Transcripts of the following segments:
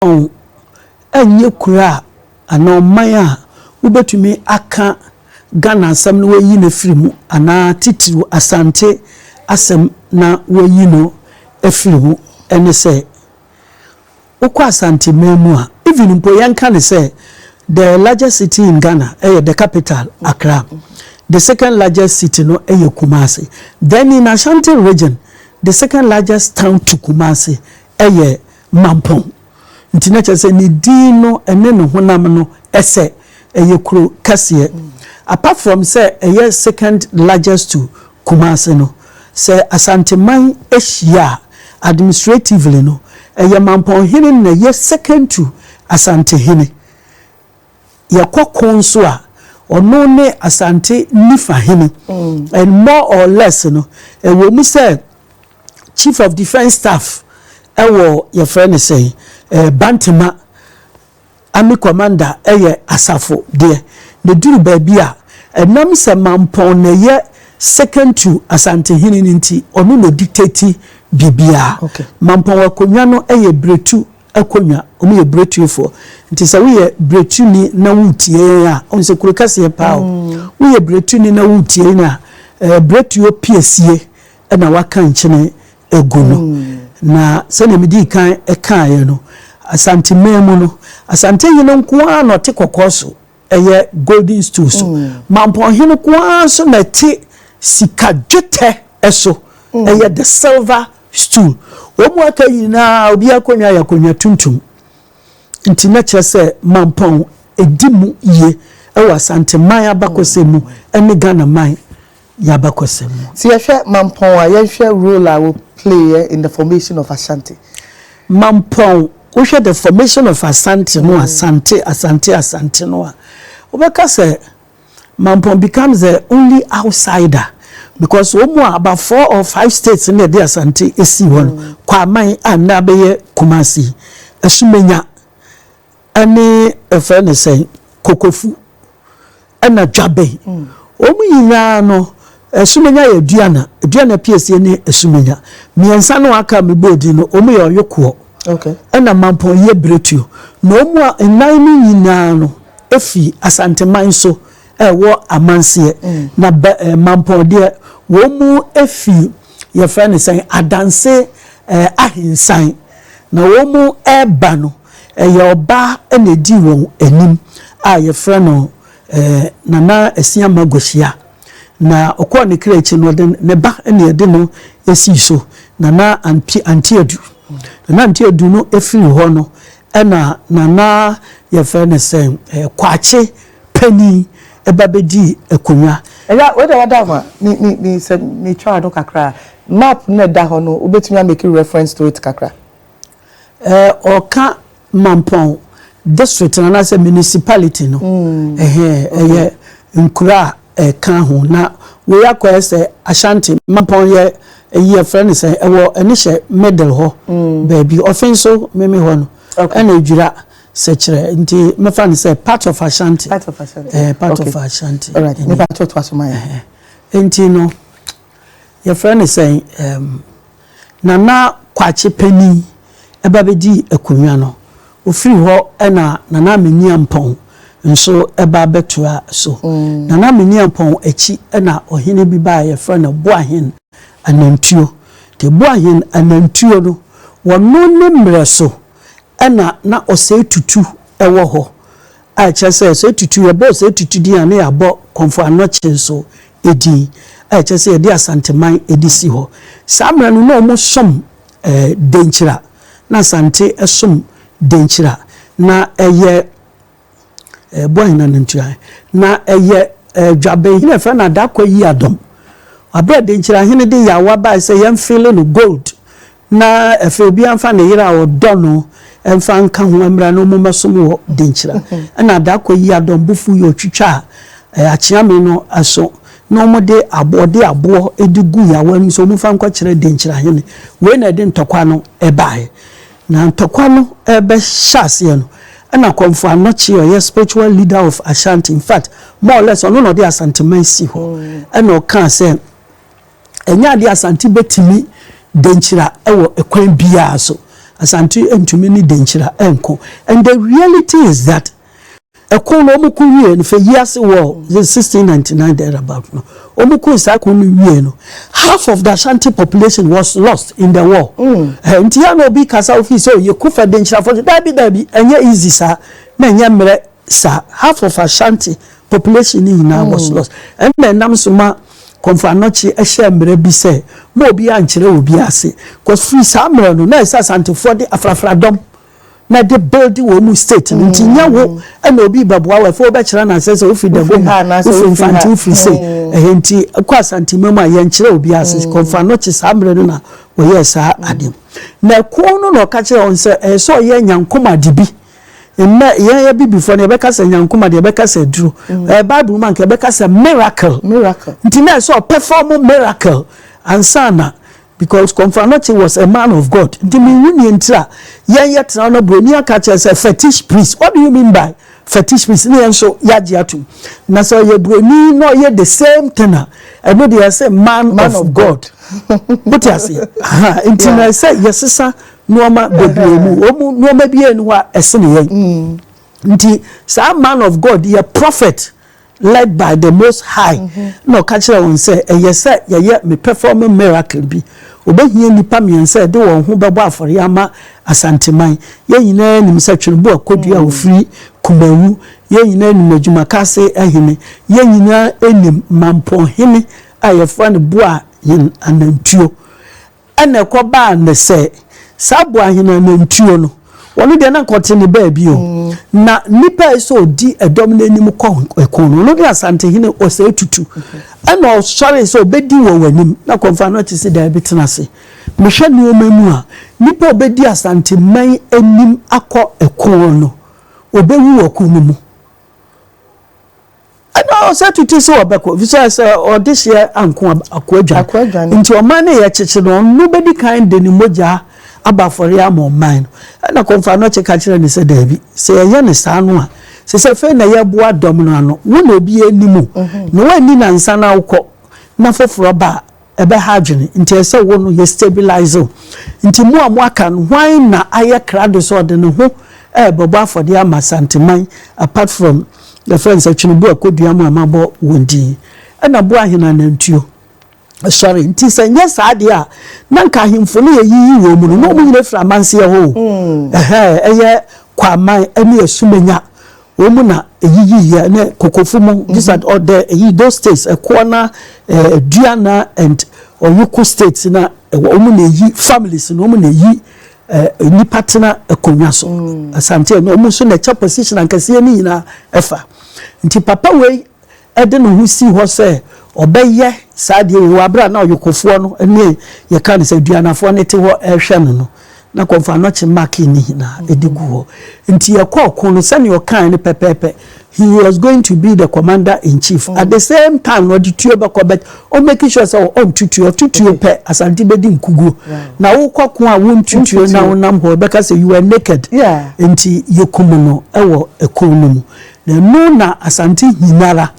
on enye kura ana maya ubetumi aka Ghana asem na wayi na firimu ana titiru asante asem na wayi no efirimu ene se ukwa asante memu a even mpo yanka ne se the largest city in Ghana the capital Accra, the second largest city no Kumasi, then in Ashanti region the second largest town to Kumasi Mampong. Nti se ni dino ene no honam no ese kuro kase. Apart from say second largest to Kumasi no, say Asante Man Asia administratively no Mampong hini na second to Asante hini. Konso a ono ne Asante nifa hini. And more or less no we mu say chief of defense staff your friend say Bantama army commander asafo there the duru baby a enam se Mampong na ye second to Asante hini nti ono no dictate bibia. Mampong akonwa no bretu akonwa omo ye bretu fo nti se we bretu ni na wutie a on se kurokase pa we bretu ni na wutie na bretu o piesie na waka nchene egu no na se na medi kan ekaye no Asante memu no Asante yino nko no te kokoso golden stool so Mampong hino kwa so na te sika dwete eso the silver stool omu aka yina obi akonwa yakonwa tuntum nti na kire se Mampong edimu ye Asante man abakosemu ene Ghana man ya abakosemu. Si yehwe Mampong a yehwe role I will play in the formation of Asante. Mampong we the formation of Asante no Asante no obeka se Mampong becomes the only outsider because about 4 or 5 states in the Asante esi won kwa man ana beye Kumasi esumenya ani efene say kokofu ana dwabe omu yina no esumenya ye duana piesie ni esumenya miensa no aka mebodi no omu ye oyoko ana Mampong ye bretu no omu enan ni nyina no efi Asante man so wo amanse na Mampong de wo mu efi ye friend say adanse ahinsan na wo mu eba no ye oba enedi won anim a ye friend no nana esia magosia na okọ ne krechi no de ne ba ene de no esi so nana antiadu nana antiadu no efiri ho no nana ye friend say kwache pani ebabedi ekonwa eya we da ma ni try no kakra map na da ho no obetumi make reference to it kakra oka Mampong district na say municipality no nkura kan ho na we yakwa say Ashanti Mampong ye friend say ewo enihye middle ho baby offenso meme ho no ena ejura sechere nti mefa ne say part of Ashanti part of Ashanti all right me part to asoma nti no your friend is saying nana kwache pani ebabedi ekonwa no ofiri ho ena nana meni Mampong nso eba betua so nana meni Mampong echi ena ohene bi ba your friend boahen anantuo te boahen anantuo no wono ne mreso ena na ose tutu ewo ho a chese se tutu ye bo se tutu di ane abo konfo anoche so edi a chese edi Asante man edisi ho samra no no mo som denchira na Asante esom denchira na eye boy na ntua na eye dwabe hina fa na da kwa yi adom abra denchira hine de yawa ba se yem feeling no gold na efe obi amfa na yira odo no emfa nka ho amra no momasom wo denchira na da kwa yi adom bufu yo twitwa achiame no aso no mode abo edigu yawa mi so mufa nkwa kire denchira hine we na de ntokwa no ebae na ntokwa no ebe shase no na konfo anochi your spiritual leader of Ashanti in fact more or less ono no de Asante man si ho na o kan say enya de Asante betimi denchira ewo ekwan bia so Asante ntumi ni denchira enko. And the reality is that ekono omuku wie no for years war 1699 thereabout no omuku sa ko no wie no half of the Ashanti population was lost in the war. Nti ya no obi kasa office so ye kufa denchira for dabi enye easy sa na enye mre sa half of Ashanti population now was lost. And then nam so ma konfanochi ehye mre bi say mo obi ankyere obi ase cause free sa mre no na isa Asante for the afrafradom na de build wo mu state nti nyawo na obi baboa we fo be kira na say so fi de go fi infantil fi say nti kwa Asante mama ye nkyere obi ase konfanochi sa mre no na wo ye sa adem na ko no no ka kire on say so ye nyankoma dibi emme ye bi before na be ka say nyankoma de be ka say duro bible man ke be ka say miracle nti na so perform miracle ansana because Confanochi was a man of God. The meaning yet no bronia catches a fetish priest. What do you mean by fetish priest? So yajiatu. Na so ye broni no ye the same tenor. I know they say man of God. What you say? Until I say yes sir no ma baby omu no ma bi enwa esene yen. Nti sa man of God ye prophet led by the Most High. No catch on say yes sir ye me perform miracle bi. Obehie nipa miense de won ho bebo afore ama Asante man ye nyina nim se twirebo akodua ofiri kumawu ye nyina nim adwuma kase ahene ye nyina enim Mampong hene ayefra ne bo a yin anantuo ene koba ne se sabo ahene anantuo no wonu de na kote ne ba bi o na nipa eso di edom na enim kono no de Asante hene o se tutu ena o sori so bedi wo wanim na Confanochi se da bitinase mehwe ne omamu a nipa obedi Asante man enim akọ ekono no obewu okumu mu ena o se tutu se obeko visa se o this year anko akwadwa nti o man ye cheche no no bedi kan de ni moja abafori am man na Confanochi ka kire ni se dabi se ye ne sa no a se fe na ye boa dom no ano wo na obi enimu no wani na nsa na ukọ na foforo ba ebe ha dwene nti ese wo no ye stabilize nti mu aka no hwan na aye krado so de ne ho bobo afode am Asante man apart from the friends atwunubu akodua mu amabo wondi na bo ahena nantuo sorry nti se nya saade a na nka himfo no ye yiyi wo mu no mu nyire fra manse ho eye kwaman ene asumenya omu na eyiyi ya na kokofumu these are all the those states Ekwana Duana and Oyuku states na omu na eyi families no omu na eyi ni partner ekonwa so Asante no omu so na cha position ankase ni nyina efa nti papa we ede no husi ho se obeye saade wo abra na Oyukofo no ene ye kan se Duanafo ne te ho ehwe no na Confanochi mark ni na edigu ho nti yakọ no sane okan ne pepepe he was going to be the commander in chief at the same time no di tuo be kobet o make sure say on tutuo pe Asante bedi nkugu na wo kwako a won tutuo na wonam ho be ka say you were naked nti yekumu no ewo ekonomu na no na Asante hinara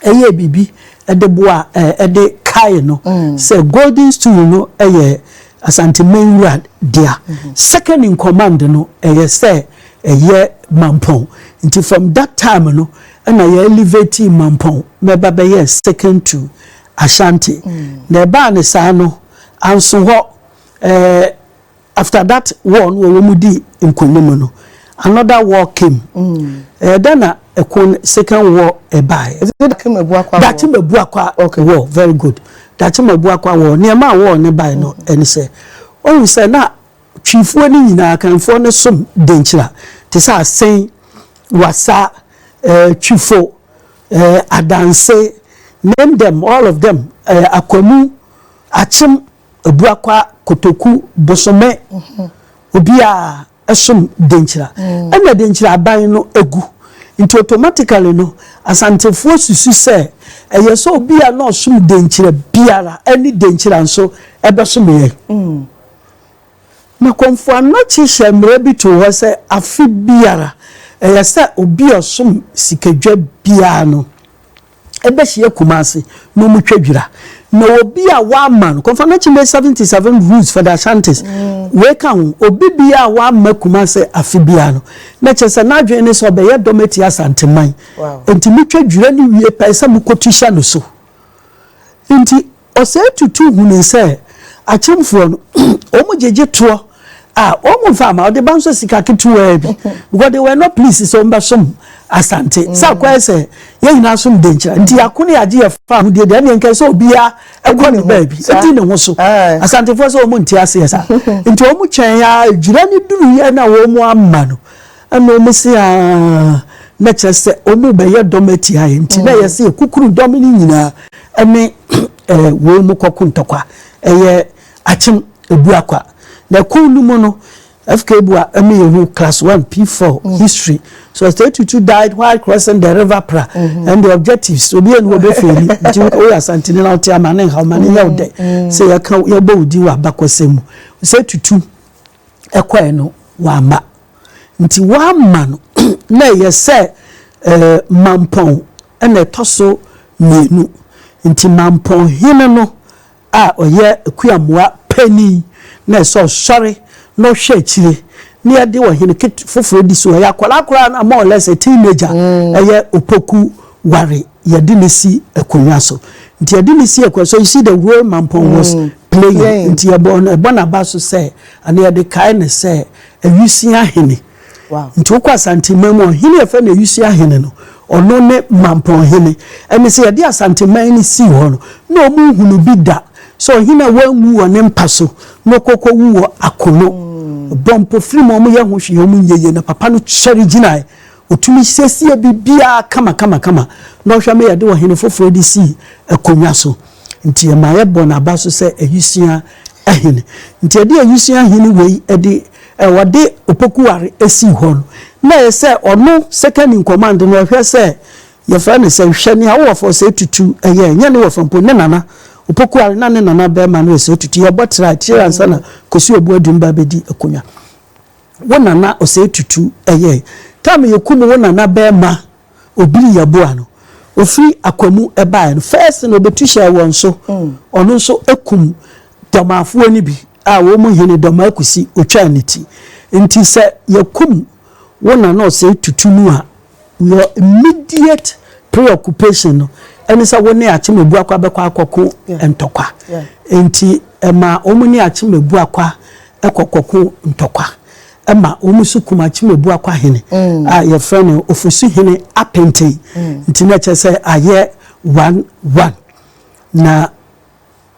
eye bibi edeboa ede kai no say golden stool no eye Asante man dia second in command no say Mampong until from that time no and I elevate Mampong meba be second to Asante na ba ne sa no anso ho after that war no we di nkonim no another war came then second war buy that mebuakwa okay war very good that mebuakwa war near ma war ne buy no and say oh say na twifuo ni nyina kanfo ne som denchira te sa sen wasa twifo adanse name them all of them akwamu achim ebuakwa kotoku bosome obia esom denchira ena denchira ban no egu into automatically no Asantefo susu se eyeso obia no som denchira biara any denchira nso ebesom ye na Confanochi shemre bi to ho se afi biara eyesa obi osom sikadwa biara no ebehie kumase no mutwadwira na obi a wa man Confanochi made 77 rules for the Ashantis we kan obi bia wa makuma se afibia no na chese na adwen ne so be ye dometi Asante man enti mitwa dwura ni wie pesa mukotusha no so enti ose tutu hunu se achemfo no omo jeje to omo fama o de banso sika ketuwa bi because they were not pleased so mbashom Asante sa kwa se ye nyina so mdenchira nti akone age ye fa hu de de ne nke so obia ekọ ne ba bi enti ne ho so Asante fo so omo nti ase sa nti omo twen ya dwura ni duru ye na wo mu amma no ana omo se na chese omo be ye dometi aye nti na ye se kukuru domini nyina ene wo mu kokuntokwa eye achem ebuakwa na kunu mu no FK Bua class 1 P4 history. So St22 died while crossing the river Pra and the objectives so be and be fairly we are sentinel out here man how many out there say you can you bo di wa bakwasemu St22 ekwa no wa ma nti wa ma no na ye say Mampong and toso menu nti Mampong hine no oye kuamwa penny na so sorry no hwe chire ni ade wo hene foforo di so ya kwala na more or less a teenager eye opoku ware ye de nesi akonwa so nti ye de nesi akwa so you see the role Mampong was playing nti ye bona ba so say and ye de kai ne say awusia hene nti okwa Asante Mampong hene ye fa na awusia hene no ono ne Mampong hene ene say ye de Asante man ni si ho no na omu hunu bi da so hina wanwu wone mpaso no koko wu akono bompo free mo ye hwehwe yo munyeye na papa no kyere gina otumi sesie bibia kama no hwa me ye de wo hene foforo di si akonwa so nti e ma ye bona abaso se ahusua ahene nti e de ahusua ahene wei e de wode opokuware esi ho no na ye se ono second in command no hwe se ye fa ne se hwe ne awo for se tutu eye nya ne wo fampo ne nana opokuware na ne nana be ma no se tutu ye botra tire ansa na kosi obu adumba bedi akonwa wona na ose tutu eye tam ye kumu wona na be ma obiri yabo ano ofri akwamu eba no first no betusha won so ono so ekum domafo ani bi wo mu hene doma akusi otwa niti nti se ye kum wona na ose tutu nu a your immediate preoccupation no eni sa woni achimebu akwa bekwa akoko entokwa nti ema omuni achimebu akwa ekokoko ntokwa ema omusu kuma chimebu akwa hene ye friend ofusu hene apente nti na chese aye 1 na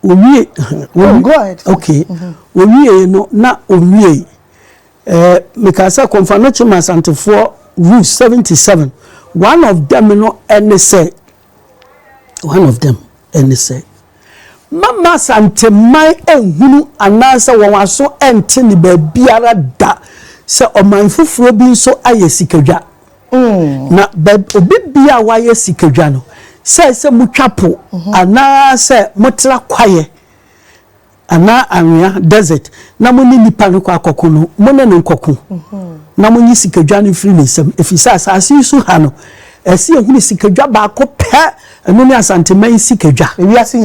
owie go ahead okay owie no na owie mikasa konfano chima Asante for rule 77 one of them no any say mama Asante man ehunu anansa wonwaso ente ni ba biara da se oman fufuro bi nso aye sikadwa na obi bia wa ye sikadwa no se mutwapo ana se mutra kwaye ana anwea desert na muni nipa no kwa akoko no mune no nkoko na munyi sikadwa no free nsem efisa asase su ha no esi ehunu sikadwa ba ko pe enu ni Asante man sikadwa wiase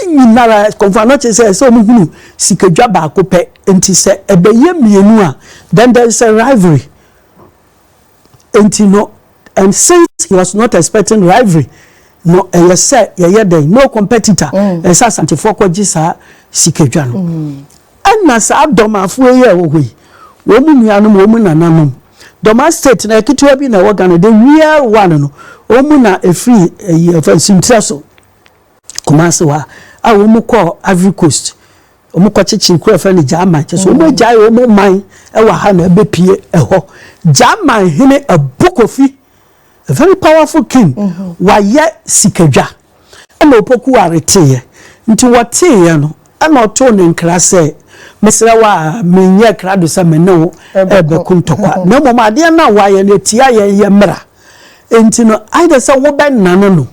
nyina konfano che se omuhunu sikadwa ba ko pe enti se ebeye mienu a then there is a rivalry enti no and since he was not expecting rivalry no no competitor esa Asante for kwagisa sikadwa no anna sa domafo ye wo hoi wo mu nuanom wo mu nananom Doma state na ekitwa bi na wogano the real one no omu na efri sintraso kumase wa omu ko Ivory Coast omu ko chichi ko efa ni German so omu jai omu man wa ha na bepie eho German hene abukofi a very powerful king wa ye sikadwa na opoku arete nti wote no ana oto ne nkra se mesra wa menye krado sa menno ebe kuntokwa na moma ade na wa ye ne tia ye mra enti no aide sa wo ben nano no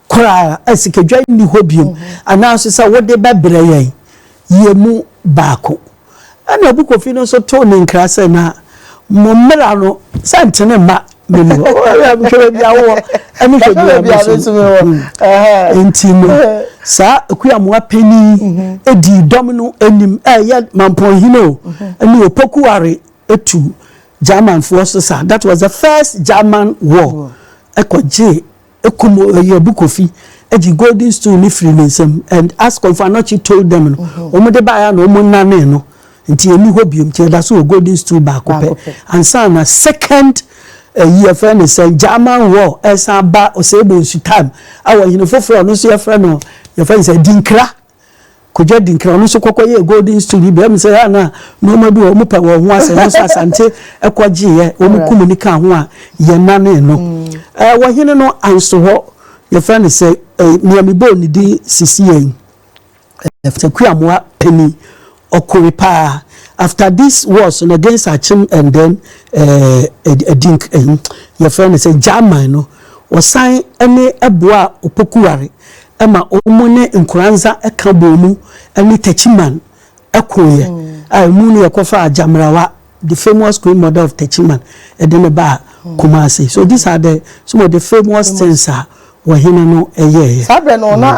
kora asikadwa ni hobium ana so sa wo de bebre ye yemu baako ana bukofi no so to ne nkra se na mo mra no santene ma menu o hwe bia wo emi hwe bia so intino sa akuamoa pani edi dom no anim ye Mampong hino eni opokuware etu German forces. That was the first German war. Ekoje ekumo yebukofi eji golden stool ni freemason, and as Konfanochi told them omo de baya no omo nane no nti eni ho biom ti da so golden stool ba ko pe and sana second year friend is German war esa ba osebo nsu time awo hino foforo no so ye friend no your friend say dinkra koja dinkra no so kokoye golden stool bi am say na no madu o mupa wo ho ase no so Asante ekwaje ye o mu komunika ho a ye nane no wo hino no anso ho your friend say niami bo ni di CCA eftakuamoa pani okoripa. After this was against Achim and then dink your friend say German no was sign any eboa opokuware ema omune nkuranza ekabomu any techiman ekoye munu yakofa Jamrawa, the famous queen mother of Techiman Edeneba Kumasi. So these are some of the famous things were hino no eye. Sabre no na